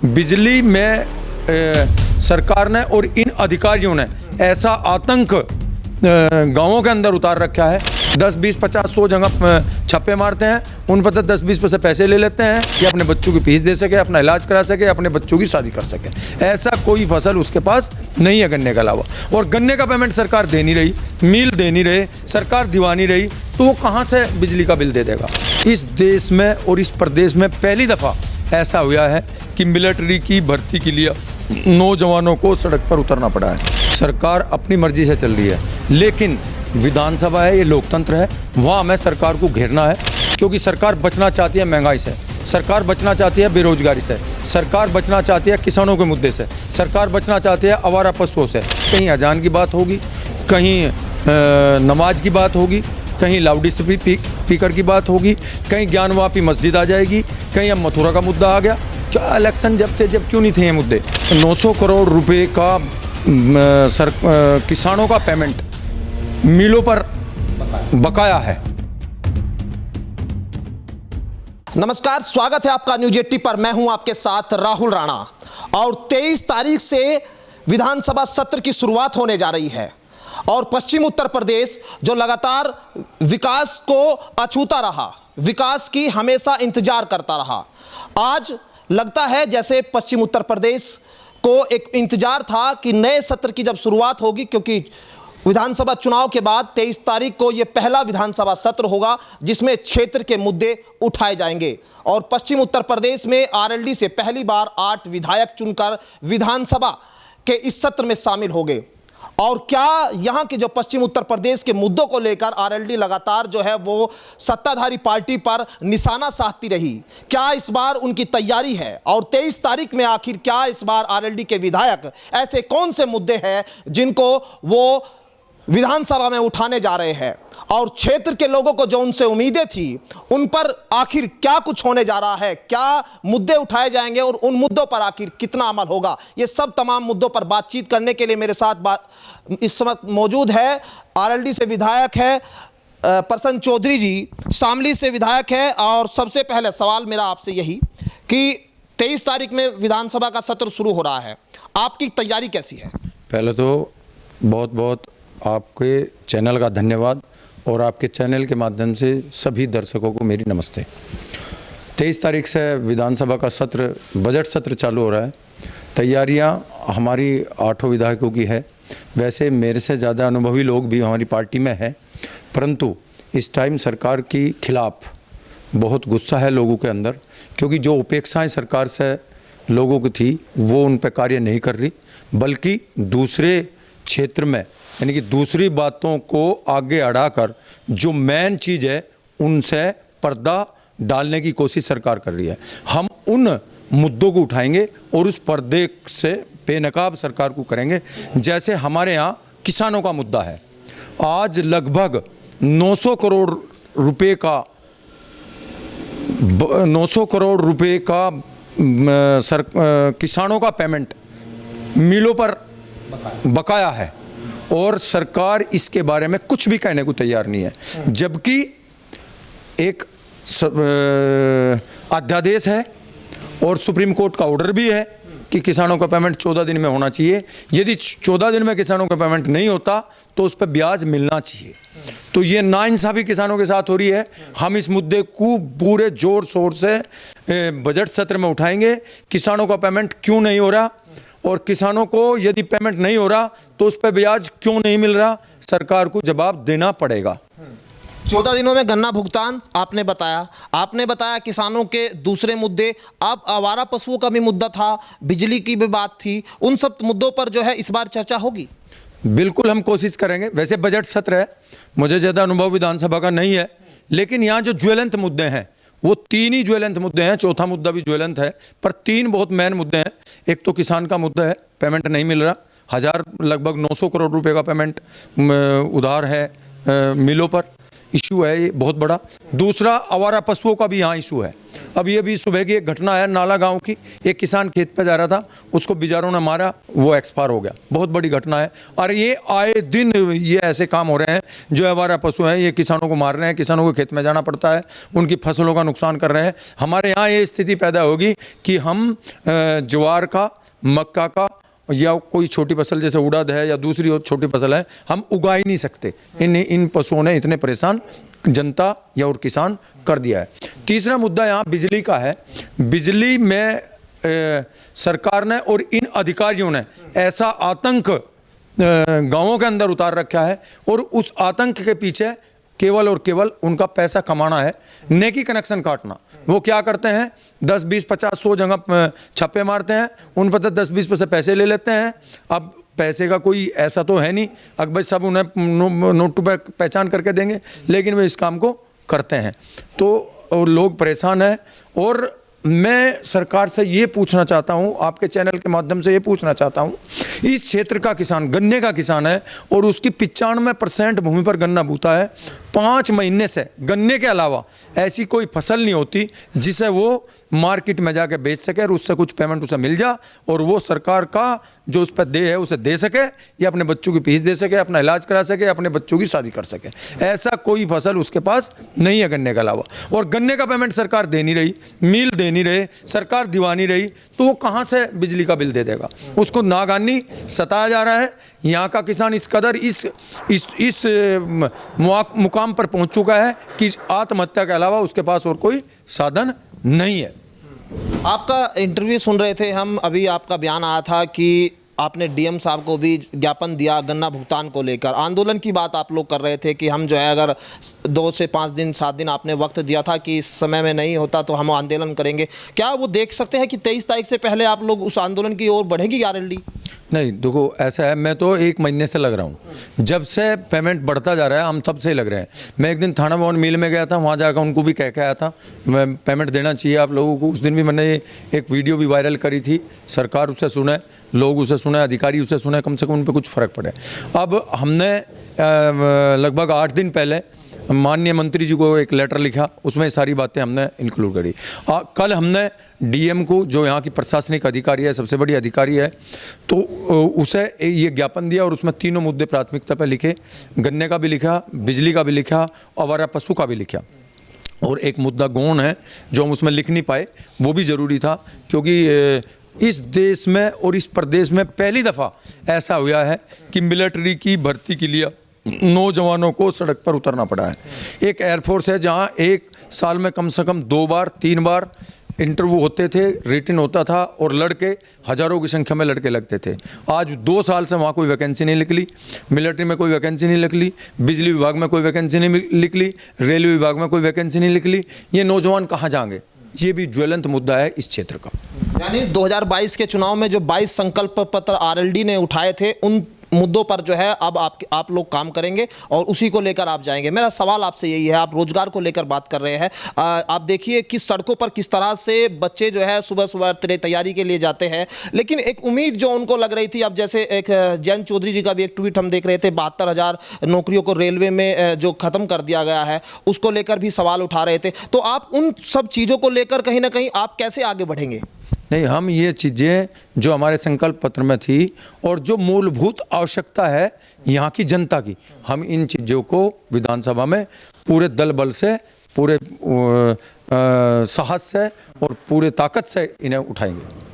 बिजली में सरकार ने और इन अधिकारियों ने ऐसा आतंक गांवों के अंदर उतार रखा है। 10, 20, 50, 100 जगह छापे मारते हैं, उन पर 10-20 पैसे पैसे ले लेते हैं कि अपने बच्चों की फीस दे सके, अपना इलाज करा सके, अपने बच्चों की शादी कर सके। ऐसा कोई फसल उसके पास नहीं है गन्ने के अलावा। और गन्ने का पेमेंट सरकार दे नहीं रही, मिल दे नहीं रहे, सरकार दिवा नहीं रही, तो वो कहाँ से बिजली का बिल दे देगा। इस देश में और इस प्रदेश में पहली दफ़ा ऐसा हुआ है कि मिलिट्री की भर्ती के लिए नौजवानों को सड़क पर उतरना पड़ा है। सरकार अपनी मर्जी से चल रही है, लेकिन विधानसभा है, ये लोकतंत्र है, वहाँ हमें सरकार को घेरना है, क्योंकि सरकार बचना चाहती है महंगाई से, सरकार बचना चाहती है बेरोजगारी से, सरकार बचना चाहती है किसानों के मुद्दे से, सरकार बचना चाहती है आवारा पशुओं से। कहीं अजान की बात होगी, कहीं नमाज की बात होगी, कहीं लाउडी स्पीकर की बात होगी, कहीं ज्ञानवापी मस्जिद आ जाएगी, कहीं अब मथुरा का मुद्दा आ गया। क्या इलेक्शन जब थे, जब क्यों नहीं थे ये मुद्दे। 900 करोड़ रुपए का किसानों का पेमेंट मिलों पर बकाया है। नमस्कार, स्वागत है आपका न्यूज 80 पर। मैं हूं आपके साथ राहुल राणा। और 23 तारीख से विधानसभा सत्र की शुरुआत होने जा रही है और पश्चिम उत्तर प्रदेश जो लगातार विकास को अछूता रहा, विकास की हमेशा इंतजार करता रहा, आज लगता है जैसे पश्चिम उत्तर प्रदेश को एक इंतजार था कि नए सत्र की जब शुरुआत होगी, क्योंकि विधानसभा चुनाव के बाद 23 तारीख को यह पहला विधानसभा सत्र होगा जिसमें क्षेत्र के मुद्दे उठाए जाएंगे। और पश्चिम उत्तर प्रदेश में आरएलडी से पहली बार 8 विधायक चुनकर विधानसभा के इस सत्र में शामिल हो गए। और क्या यहां के जो पश्चिम उत्तर प्रदेश के मुद्दों को लेकर आरएलडी लगातार जो है वो सत्ताधारी पार्टी पर निशाना साधती रही, क्या इस बार उनकी तैयारी है? और 23 तारीख में आखिर क्या इस बार आरएलडी के विधायक ऐसे कौन से मुद्दे हैं जिनको वो विधानसभा में उठाने जा रहे हैं, और क्षेत्र के लोगों को जो उनसे उम्मीदें थी उन पर आखिर क्या कुछ होने जा रहा है, क्या मुद्दे उठाए जाएंगे और उन मुद्दों पर आखिर कितना अमल होगा, ये सब तमाम मुद्दों पर बातचीत करने के लिए मेरे साथ इस समय मौजूद है आरएलडी से विधायक है प्रसन्न चौधरी जी, शामली से विधायक है। और सबसे पहले सवाल मेरा आपसे यही कि 23 तारीख में विधानसभा का सत्र शुरू हो रहा है, आपकी तैयारी कैसी है? पहले तो बहुत बहुत आपके चैनल का धन्यवाद और आपके चैनल के माध्यम से सभी दर्शकों को मेरी नमस्ते। 23 तारीख से विधानसभा का सत्र, बजट सत्र चालू हो रहा है। तैयारियां हमारी 8 विधायकों की है। वैसे मेरे से ज़्यादा अनुभवी लोग भी हमारी पार्टी में हैं, परंतु इस टाइम सरकार के खिलाफ बहुत गुस्सा है लोगों के अंदर, क्योंकि जो उपेक्षाएं सरकार से लोगों की थी वो उन पर कार्य नहीं कर रही, बल्कि दूसरे क्षेत्र में यानी कि दूसरी बातों को आगे अड़ाकर जो मेन चीज़ है उनसे पर्दा डालने की कोशिश सरकार कर रही है। हम उन मुद्दों को उठाएंगे और उस पर्दे से बेनकाब सरकार को करेंगे। जैसे हमारे यहाँ किसानों का मुद्दा है, आज लगभग 900 करोड़ रुपए का किसानों का पेमेंट मिलों पर बकाया है और सरकार इसके बारे में कुछ भी कहने को तैयार नहीं है। जबकि एक अध्यादेश है और सुप्रीम कोर्ट का ऑर्डर भी है कि किसानों का पेमेंट 14 दिन में होना चाहिए। यदि 14 दिन में किसानों का पेमेंट नहीं होता तो उस पर ब्याज मिलना चाहिए। तो ये नाइंसाफी किसानों के साथ हो रही है। हम इस मुद्दे को पूरे जोर शोर से बजट सत्र में उठाएंगे। किसानों का पेमेंट क्यों नहीं हो रहा और किसानों को यदि पेमेंट नहीं हो रहा तो उस पर ब्याज क्यों नहीं मिल रहा, सरकार को जवाब देना पड़ेगा। 14 दिनों में गन्ना भुगतान आपने बताया किसानों के दूसरे मुद्दे, अब आवारा पशुओं का भी मुद्दा था, बिजली की भी बात थी, उन सब मुद्दों पर जो है इस बार चर्चा होगी। बिल्कुल हम कोशिश करेंगे। वैसे बजट सत्र है, मुझे ज़्यादा अनुभव विधानसभा का नहीं है, लेकिन यहाँ जो ज्वलंत मुद्दे हैं वो 3 ही ज्वलंत मुद्दे हैं, चौथा मुद्दा भी ज्वलंत है, पर 3 बहुत मेन मुद्दे हैं। एक तो किसान का मुद्दा है, पेमेंट नहीं मिल रहा, लगभग 900 करोड़ रुपए का पेमेंट उधार है मिलों पर। इशू है ये बहुत बड़ा। दूसरा, आवारा पशुओं का भी यहाँ इशू है। अब ये भी सुबह की एक घटना है नाला गांव की, एक किसान खेत पे जा रहा था, उसको बिजारों ने मारा, वो एक्सपायर हो गया। बहुत बड़ी घटना है। और ये आए दिन ये ऐसे काम हो रहे हैं, जो आवारा पशु हैं ये किसानों को मार रहे हैं, किसानों को खेत में जाना पड़ता है, उनकी फसलों का नुकसान कर रहे हैं। हमारे यहाँ ये स्थिति पैदा होगी कि हम ज्वार का, मक्का का या कोई छोटी फसल जैसे उड़द है या दूसरी और छोटी फसल है, हम उगा ही नहीं सकते। इन पशुओं ने इतने परेशान जनता या और किसान कर दिया है। तीसरा मुद्दा यहाँ बिजली का है। बिजली में सरकार ने और इन अधिकारियों ने ऐसा आतंक गांवों के अंदर उतार रखा है, और उस आतंक के पीछे केवल और केवल उनका पैसा कमाना है, नेकी कनेक्शन काटना। वो क्या करते हैं, 10, 20, 50, 100 जगह छापे मारते हैं, उन पर 10-20 पैसे पैसे ले लेते हैं। अब पैसे का कोई ऐसा तो है नहीं अकबर सब उन्हें नोट पर पहचान करके देंगे, लेकिन वे इस काम को करते हैं, तो लोग परेशान हैं। और मैं सरकार से ये पूछना चाहता हूँ, आपके चैनल के माध्यम से ये पूछना चाहता हूँ, इस क्षेत्र का किसान गन्ने का किसान है और उसकी 95% भूमि पर गन्ना बूता है। 5 महीने से गन्ने के अलावा ऐसी कोई फसल नहीं होती जिसे वो मार्केट में जाके बेच सके और उससे कुछ पेमेंट उसे मिल जा, और वो सरकार का जो उस पर दे है उसे दे सके, या अपने बच्चों की फीस दे सके, अपना इलाज करा सके, अपने बच्चों की शादी कर सके। ऐसा कोई फसल उसके पास नहीं है गन्ने के अलावा। और गन्ने का पेमेंट सरकार दे नहीं रही, मिल दे नहीं रहे, सरकार दिवा नहीं रही, तो वो कहाँ से बिजली का बिल दे देगा? उसको नागानी सताया जा रहा है। यहाँ का किसान इस कदर इस मुकाम पर पहुँच चुका है कि आत्महत्या के अलावा उसके पास और कोई साधन नहीं है। आपका इंटरव्यू सुन रहे थे हम, अभी आपका बयान आया था कि आपने डीएम साहब को भी ज्ञापन दिया गन्ना भुगतान को लेकर। आंदोलन की बात आप लोग कर रहे थे कि हम जो है अगर 2 से 5 दिन 7 दिन आपने वक्त दिया था कि इस समय में नहीं होता तो हम आंदोलन करेंगे। क्या वो देख सकते हैं कि 23 तारीख से पहले आप लोग उस आंदोलन की ओर बढ़ेगी आरएलडी? नहीं, देखो ऐसा है, मैं तो 1 महीने से लग रहा हूँ। जब से पेमेंट बढ़ता जा रहा है हम तब से ही लग रहे हैं। मैं एक दिन थाना भवन मिल में गया था, वहाँ जाकर उनको भी कह के आया था मैं पेमेंट देना चाहिए आप लोगों को। उस दिन भी मैंने एक वीडियो भी वायरल करी थी। सरकार उसे सुने, लोग उसे सुने, अधिकारी उसे सुने, कम से कम उन पर कुछ फ़र्क पड़े। अब हमने लगभग 8 दिन पहले माननीय मंत्री जी को एक लेटर लिखा, उसमें सारी बातें हमने इंक्लूड करी। कल हमने डीएम को, जो यहाँ की प्रशासनिक अधिकारी है, सबसे बड़ी अधिकारी है, तो उसे ये ज्ञापन दिया और उसमें 3 मुद्दे प्राथमिकता पर लिखे। गन्ने का भी लिखा, बिजली का भी लिखा, आवारा पशु का भी लिखा, और एक मुद्दा गौण है जो हम उसमें लिख नहीं पाए, वो भी ज़रूरी था, क्योंकि इस देश में और इस प्रदेश में पहली दफ़ा ऐसा हुआ है कि मिलिट्री की भर्ती के लिए नौजवानों को सड़क पर उतरना पड़ा है। एक एयरफोर्स है जहां 1 साल में कम से कम 2 बार 3 बार इंटरव्यू होते थे, रिटन होता था, और लड़के हज़ारों की संख्या में लड़के लगते थे। आज 2 साल से वहाँ कोई वैकेंसी नहीं निकली, मिलिट्री में कोई वैकेंसी नहीं निकली, बिजली विभाग में कोई वैकेंसी नहीं निकली, रेलवे विभाग में कोई वैकेंसी नहीं निकली। ये नौजवान कहाँ जाएंगे? ये भी ज्वलंत मुद्दा है इस क्षेत्र का। यानी 2022 के चुनाव में जो 22 संकल्प पत्र आरएलडी ने उठाए थे, उन मुद्दों पर जो है अब आप लोग काम करेंगे और उसी को लेकर आप जाएंगे। मेरा सवाल आपसे यही है, आप रोजगार को लेकर बात कर रहे हैं, आप देखिए कि सड़कों पर किस तरह से बच्चे जो है सुबह सुबह तैयारी के लिए जाते हैं, लेकिन एक उम्मीद जो उनको लग रही थी, अब जैसे एक जयंत चौधरी जी का भी एक ट्वीट हम देख रहे थे, 72,000 नौकरियों को रेलवे में जो खत्म कर दिया गया है, उसको लेकर भी सवाल उठा रहे थे। तो आप उन सब चीज़ों को लेकर कहीं ना कहीं आप कैसे आगे बढ़ेंगे? नहीं, हम ये चीज़ें जो हमारे संकल्प पत्र में थी और जो मूलभूत आवश्यकता है यहाँ की जनता की, हम इन चीज़ों को विधानसभा में पूरे दल बल से, पूरे साहस से और पूरे ताकत से इन्हें उठाएंगे।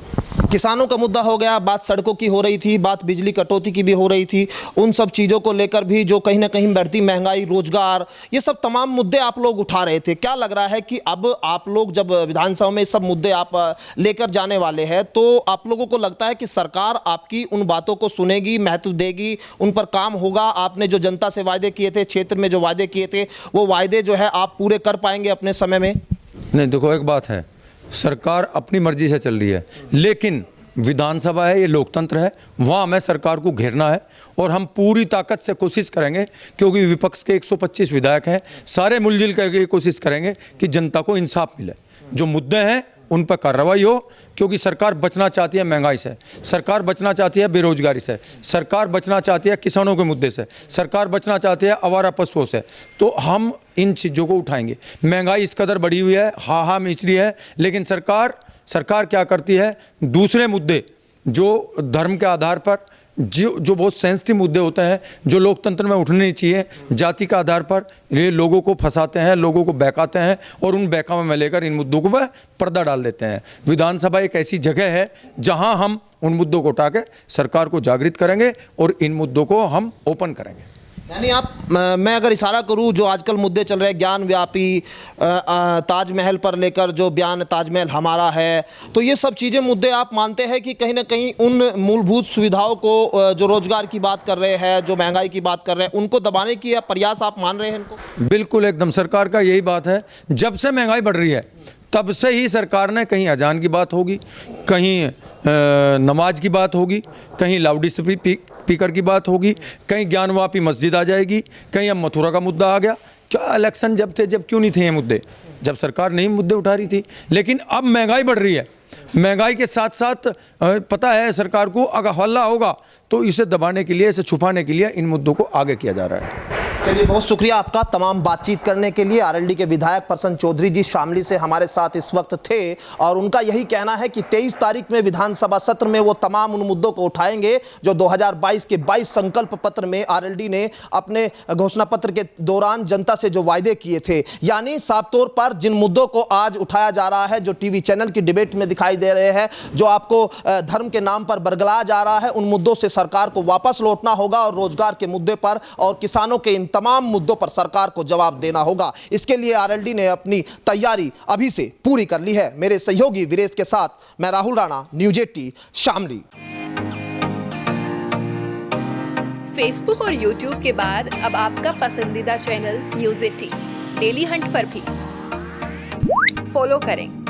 किसानों का मुद्दा हो गया, बात सड़कों की हो रही थी, बात बिजली कटौती की भी हो रही थी, उन सब चीज़ों को लेकर भी जो कहीं ना कहीं बढ़ती महंगाई, रोजगार, ये सब तमाम मुद्दे आप लोग उठा रहे थे। क्या लग रहा है कि अब आप लोग जब विधानसभा में सब मुद्दे आप लेकर जाने वाले हैं, तो आप लोगों को लगता है कि सरकार आपकी उन बातों को सुनेगी, महत्व देगी, उन पर काम होगा? आपने जो जनता से वायदे किए थे, क्षेत्र में जो वायदे किए थे, वो वायदे जो है आप पूरे कर पाएंगे अपने समय में? नहीं, देखो एक बात है, सरकार अपनी मर्जी से चल रही है, लेकिन विधानसभा है, ये लोकतंत्र है, वहाँ हमें सरकार को घेरना है और हम पूरी ताकत से कोशिश करेंगे, क्योंकि विपक्ष के 125 विधायक हैं, सारे मिलजुल करके कोशिश करेंगे कि जनता को इंसाफ मिले। जो मुद्दे हैं उन पर कार्रवाई हो, क्योंकि सरकार बचना चाहती है महंगाई से, सरकार बचना चाहती है बेरोजगारी से, सरकार बचना चाहती है किसानों के मुद्दे से, सरकार बचना चाहती है आवारा पशुओं से। तो हम इन चीज़ों को उठाएंगे। महंगाई इस कदर बढ़ी हुई है, हा मिच रही है, लेकिन सरकार क्या करती है, दूसरे मुद्दे जो धर्म के आधार पर जो बहुत सेंसिटिव मुद्दे होते हैं, जो लोकतंत्र में उठने नहीं चाहिए, जाति के आधार पर ये लोगों को फंसाते हैं, लोगों को बहकाते हैं और उन बहकावे में लेकर इन मुद्दों को वह पर्दा डाल देते हैं। विधानसभा एक ऐसी जगह है जहां हम उन मुद्दों को उठा के सरकार को जागृत करेंगे और इन मुद्दों को हम ओपन करेंगे। यानी मैं अगर इशारा करूं, जो आजकल मुद्दे चल रहे हैं ज्ञान व्यापी, ताजमहल पर लेकर जो बयान ताजमहल हमारा है, तो ये सब चीज़ें मुद्दे आप मानते हैं कि कहीं ना कहीं उन मूलभूत सुविधाओं को, जो रोजगार की बात कर रहे हैं, जो महंगाई की बात कर रहे हैं, उनको दबाने की प्रयास आप मान रहे हैं इनको? बिल्कुल, एकदम सरकार का यही बात है। जब से महंगाई बढ़ रही है तब से ही सरकार ने कहीं अजान की बात होगी, कहीं नमाज की बात होगी, कहीं लाउड स्पीकर की बात होगी, कहीं ज्ञानवापी मस्जिद आ जाएगी, कहीं अब मथुरा का मुद्दा आ गया। क्या इलेक्शन जब थे, जब क्यों नहीं थे ये मुद्दे? जब सरकार नहीं मुद्दे उठा रही थी। लेकिन अब महंगाई बढ़ रही है, महंगाई के साथ साथ पता है सरकार को अगर हल्ला होगा तो इसे दबाने के लिए, इसे छुपाने के लिए इन मुद्दों को आगे किया जा रहा है। चलिए, बहुत शुक्रिया आपका तमाम बातचीत करने के लिए। आरएलडी के विधायक प्रसन्न चौधरी जी शामली से हमारे साथ इस वक्त थे और उनका यही कहना है कि 23 तारीख में विधानसभा सत्र में वो तमाम उन मुद्दों को उठाएंगे जो 2022 के 22 संकल्प पत्र में आरएलडी ने अपने घोषणा पत्र के दौरान जनता से जो वायदे किए थे। यानी साफ तौर पर जिन मुद्दों को आज उठाया जा रहा है, जो टीवी चैनल की डिबेट में दिखाई दे रहे हैं, जो आपको धर्म के नाम पर बरगलाया जा रहा है, उन मुद्दों से सरकार को वापस लौटना होगा और रोजगार के मुद्दे पर और किसानों के इन तमाम मुद्दों पर सरकार को जवाब देना होगा। इसके लिए आरएलडी ने अपनी तैयारी अभी से पूरी कर ली है। मेरे सहयोगी वीरेश के साथ मैं राहुल राणा, न्यूज 80 शामली। फेसबुक और यूट्यूब के बाद अब आपका पसंदीदा चैनल न्यूज 80 डेली हंट पर भी फॉलो करें।